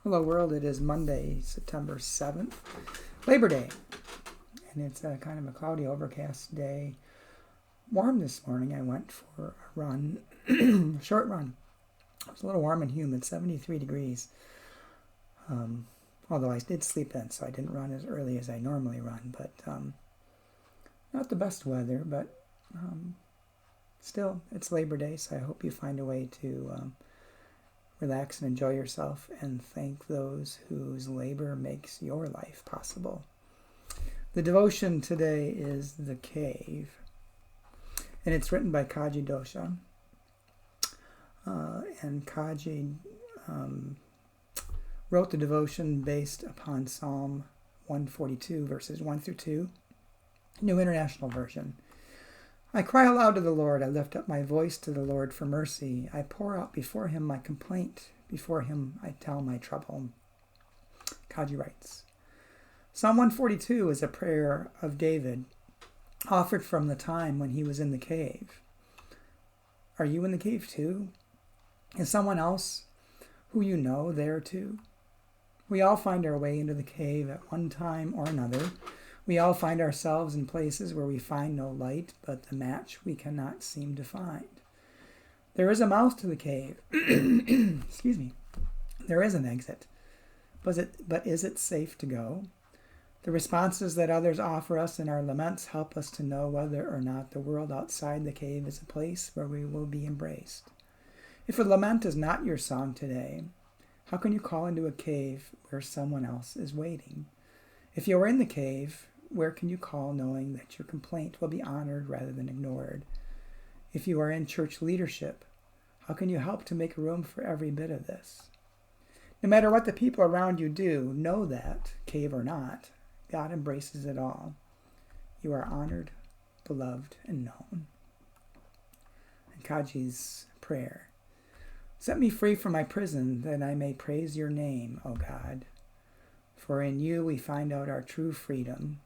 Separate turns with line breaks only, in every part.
Hello world, it is Monday, September 7th, Labor Day, and it's a kind of a cloudy, overcast day. Warm this morning. I went for a run, short run. It was a little warm and humid, 73 degrees, although I did sleep in, so I didn't run as early as I normally run, but not the best weather, but still, it's Labor Day, so I hope you find a way to relax and enjoy yourself and thank those whose labor makes your life possible. The devotion today is The Cave, and it's written by Kaji Dosha. And Kaji wrote the devotion based upon Psalm 142, verses 1 through 2, New International Version. I cry aloud to the Lord. I lift up my voice to the Lord for mercy. I pour out before him my complaint. Before him I tell my trouble. Kaji writes, Psalm 142 is a prayer of David, offered from the time when he was in the cave. Are you in the cave too? Is someone else who you know there too? We all find our way into the cave at one time or another. We all find ourselves in places where we find no light but the match we cannot seem to find. There is a mouth to the cave. Excuse me. There is an exit. But is it safe to go? The responses that others offer us in our laments help us to know whether or not the world outside the cave is a place where we will be embraced. If a lament is not your song today, how can you call into a cave where someone else is waiting? If you are in the cave, where can you call knowing that your complaint will be honored rather than ignored? If you are in church leadership, how can you help to make room for every bit of this? No matter what the people around you do, know that, cave or not, God embraces it all. You are honored, beloved, and known. And Kaji's prayer. Set me free from my prison, that I may praise your name, O God. For in you we find out our true freedom,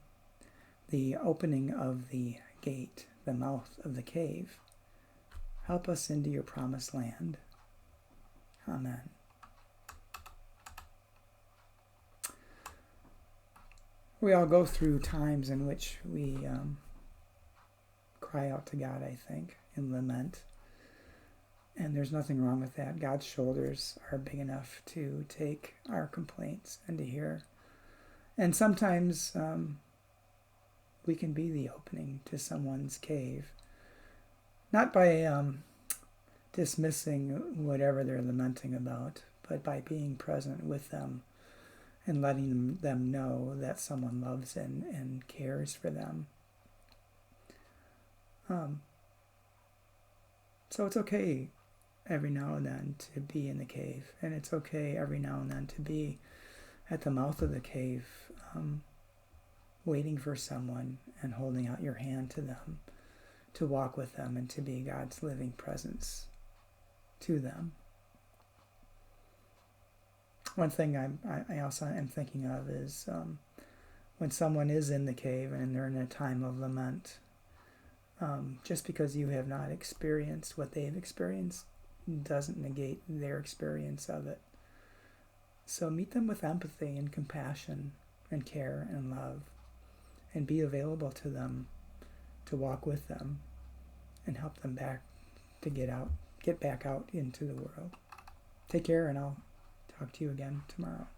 the opening of the gate, the mouth of the cave. Help us into your promised land. Amen. We all go through times in which we cry out to God, I think, in lament. And there's nothing wrong with that. God's shoulders are big enough to take our complaints and to hear. And sometimes we can be the opening to someone's cave. Not by dismissing whatever they're lamenting about, but by being present with them and letting them know that someone loves and cares for them. So it's okay every now and then to be in the cave, and it's okay every now and then to be at the mouth of the cave, waiting for someone and holding out your hand to them, to walk with them and to be God's living presence to them. One thing I also am thinking of is when someone is in the cave and they're in a time of lament, just because you have not experienced what they've experienced doesn't negate their experience of it. So meet them with empathy and compassion and care and love, and be available to them, to walk with them and help them get back out into the world. Take care, and I'll talk to you again tomorrow.